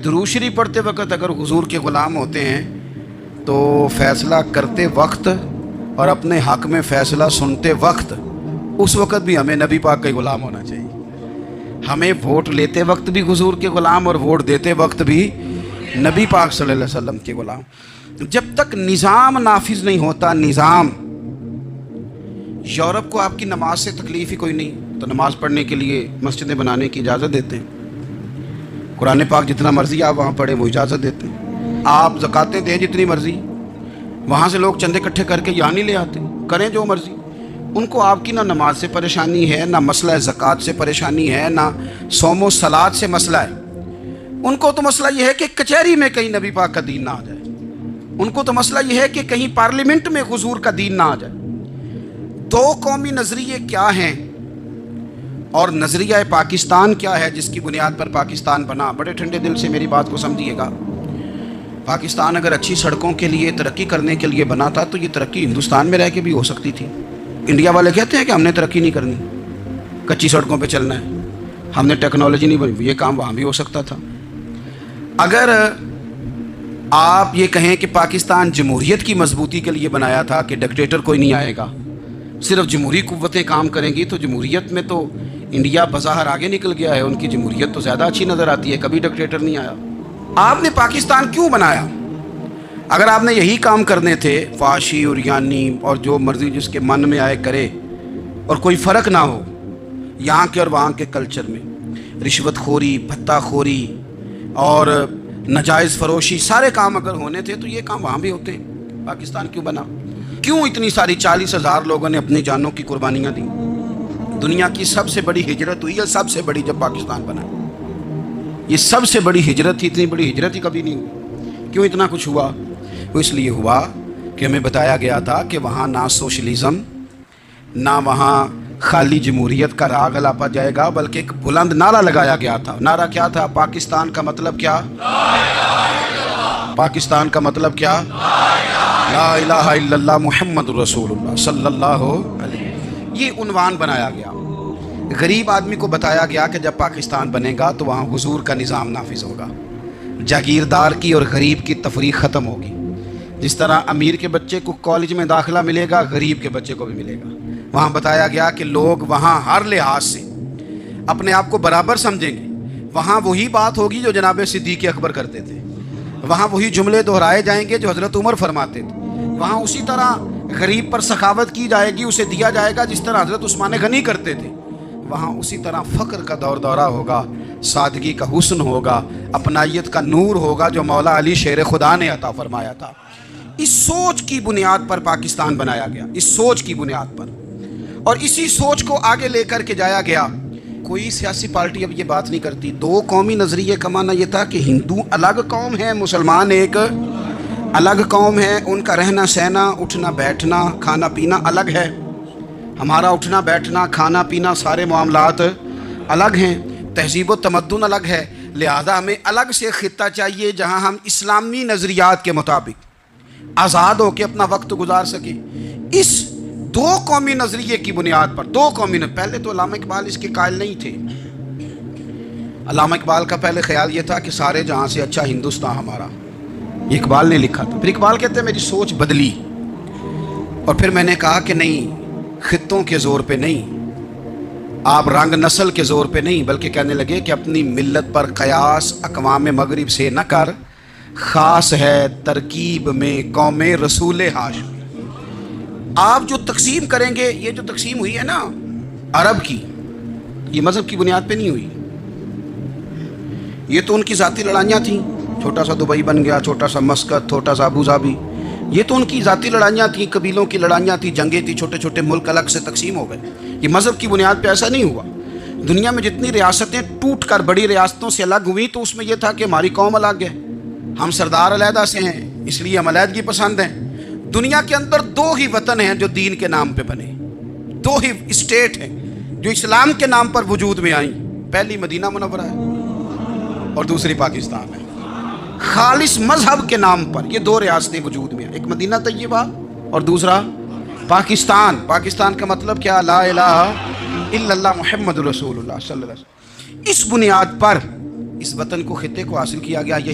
درود شریف پڑھتے وقت اگر حضور کے غلام ہوتے ہیں تو فیصلہ کرتے وقت اور اپنے حق میں فیصلہ سنتے وقت اس وقت بھی ہمیں نبی پاک کا غلام ہونا چاہیے. ہمیں ووٹ لیتے وقت بھی حضور کے غلام اور ووٹ دیتے وقت بھی نبی پاک صلی اللہ علیہ وسلم کے غلام. جب تک نظام نافذ نہیں ہوتا، نظام، یورپ کو آپ کی نماز سے تکلیف ہی کوئی نہیں تو نماز پڑھنے کے لیے مسجدیں بنانے کی اجازت دیتے ہیں. قرآن پاک جتنا مرضی آپ وہاں پڑھیں وہ اجازت دیتے ہیں. آپ زکاتیں دیں جتنی مرضی، وہاں سے لوگ چندے اکٹھے کر کے یہاں نہیں لے آتے، کریں جو مرضی. ان کو آپ کی نہ نماز سے پریشانی ہے، نہ مسئلہ زکوٰۃ سے پریشانی ہے، نہ صوم و صلات سے مسئلہ ہے. ان کو تو مسئلہ یہ ہے کہ کچہری میں کہیں نبی پاک کا دین نہ آ جائے. ان کو تو مسئلہ یہ ہے کہ کہیں پارلیمنٹ میں حضور کا دین نہ آ جائے. دو قومی نظریے کیا ہیں اور نظریہ پاکستان کیا ہے جس کی بنیاد پر پاکستان بنا؟ بڑے ٹھنڈے دل سے میری بات کو سمجھیے گا. پاکستان اگر اچھی سڑکوں کے لیے ترقی کرنے کے لیے بنا تھا تو یہ ترقی ہندوستان میں رہ کے بھی ہو سکتی تھی. انڈیا والے کہتے ہیں کہ ہم نے ترقی نہیں کرنی، کچی سڑکوں پہ چلنا ہے، ہم نے ٹیکنالوجی نہیں بنی. یہ کام وہاں بھی ہو سکتا تھا. اگر آپ یہ کہیں کہ پاکستان جمہوریت کی مضبوطی کے لیے بنایا تھا کہ ڈکٹیٹر کوئی نہیں آئے گا، صرف جمہوری قوتیں کام کریں گی، تو جمہوریت میں تو انڈیا بظاہر آگے نکل گیا ہے. ان کی جمہوریت تو زیادہ اچھی نظر آتی ہے، کبھی ڈکٹیٹر نہیں آیا. آپ نے پاکستان کیوں بنایا؟ اگر آپ نے یہی کام کرنے تھے، فحاشی اور یعنی اور جو مرضی جس کے من میں آئے کرے اور کوئی فرق نہ ہو یہاں کے اور وہاں کے کلچر میں، رشوت خوری، بھتہ خوری اور ناجائز فروشی، سارے کام اگر ہونے تھے تو یہ کام وہاں بھی ہوتے ہیں. پاکستان کیوں بنا؟ کیوں اتنی ساری 40,000 لوگوں نے اپنی جانوں کی قربانیاں دیں؟ دنیا کی سب سے بڑی ہجرت ہوئی ہے، سب سے بڑی، جب پاکستان بنا. یہ سب سے بڑی ہجرت تھی، اتنی بڑی ہجرت ہی کبھی نہیں ہوئی. کیوں اتنا کچھ ہوا؟ وہ اس لیے ہوا کہ ہمیں بتایا گیا تھا کہ وہاں نہ سوشلزم، نہ وہاں خالی جمہوریت کا راگ الاپا جائے گا، بلکہ ایک بلند نعرہ لگایا گیا تھا. نعرہ کیا تھا؟ پاکستان کا مطلب کیا؟ پاکستان کا مطلب کیا؟ لا الہ الا اللہ محمد رسول اللہ صلی اللہ علیہ. یہ عنوان بنایا گیا. غریب آدمی کو بتایا گیا کہ جب پاکستان بنے گا تو وہاں حضور کا نظام نافذ ہوگا، جاگیردار کی اور غریب کی تفریق ختم ہوگی. جس طرح امیر کے بچے کو کالج میں داخلہ ملے گا، غریب کے بچے کو بھی ملے گا. وہاں بتایا گیا کہ لوگ وہاں ہر لحاظ سے اپنے آپ کو برابر سمجھیں گے. وہاں وہی بات ہوگی جو جناب صدیق اکبر کرتے تھے، وہاں وہی جملے دہرائے جائیں گے جو حضرت عمر فرماتے تھے. وہاں اسی طرح غریب پر سخاوت کی جائے گی، اسے دیا جائے گا جس طرح حضرت عثمان غنی کرتے تھے. وہاں اسی طرح فقر کا دور دورہ ہوگا، سادگی کا حسن ہوگا، اپنائیت کا نور ہوگا جو مولا علی شیر خدا نے عطا فرمایا تھا. اس سوچ کی بنیاد پر پاکستان بنایا گیا، اس سوچ کی بنیاد پر، اور اسی سوچ کو آگے لے کر کے جایا گیا. کوئی سیاسی پارٹی اب یہ بات نہیں کرتی. دو قومی نظریے کا معنی یہ تھا کہ ہندو الگ قوم ہے، مسلمان ایک الگ قوم ہے. ان کا رہنا سہنا، اٹھنا بیٹھنا، کھانا پینا الگ ہے. ہمارا اٹھنا بیٹھنا، کھانا پینا، سارے معاملات الگ ہیں. تہذیب و تمدن الگ ہے. لہذا ہمیں الگ سے خطہ چاہیے جہاں ہم اسلامی نظریات کے مطابق آزاد ہو کے اپنا وقت گزار سکیں. اس دو قومی نظریے کی بنیاد پر، دو قومی پہلے تو علامہ اقبال اس کے قائل نہیں تھے. علامہ اقبال کا پہلے خیال یہ تھا کہ سارے جہاں سے اچھا ہندوستان ہمارا، یہ اقبال نے لکھا تھا. پھر اقبال کہتے ہیں میری سوچ بدلی اور پھر میں نے کہا کہ نہیں، خطوں کے زور پہ نہیں، آپ رنگ نسل کے زور پہ نہیں، بلکہ کہنے لگے کہ اپنی ملت پر قیاس اقوام مغرب سے نہ کر، خاص ہے ترکیب میں قوم رسول ہاشم. آپ جو تقسیم کریں گے، یہ جو تقسیم ہوئی ہے نا عرب کی، یہ مذہب کی بنیاد پہ نہیں ہوئی. یہ تو ان کی ذاتی لڑائیاں تھیں. چھوٹا سا دبئی بن گیا، چھوٹا سا مسقط، چھوٹا سا ابو ظبی، یہ تو ان کی ذاتی لڑائیاں تھیں، قبیلوں کی لڑائیاں تھیں، جنگیں تھیں، چھوٹے چھوٹے ملک الگ سے تقسیم ہو گئے. یہ مذہب کی بنیاد پہ ایسا نہیں ہوا. دنیا میں جتنی ریاستیں ٹوٹ کر بڑی ریاستوں سے الگ ہوئیں تو اس میں یہ تھا کہ ہماری قوم الگ ہے، ہم سردار علیحدہ سے ہیں، اس لیے ہم علیحدگی پسند ہیں. دنیا کے اندر دو ہی وطن ہیں جو دین کے نام پہ بنے، دو ہی اسٹیٹ ہیں جو اسلام کے نام پر وجود میں آئیں. پہلی مدینہ منورہ ہے اور دوسری پاکستان ہے. خالص مذہب کے نام پر یہ دو ریاستیں وجود میں ہیں، ایک مدینہ طیبہ اور دوسرا پاکستان. پاکستان کا مطلب کیا؟ لا الہ الا اللہ محمد رسول اللہ صلی اللہ علیہ وسلم. اس بنیاد پر اس وطن کو، خطے کو حاصل کیا گیا.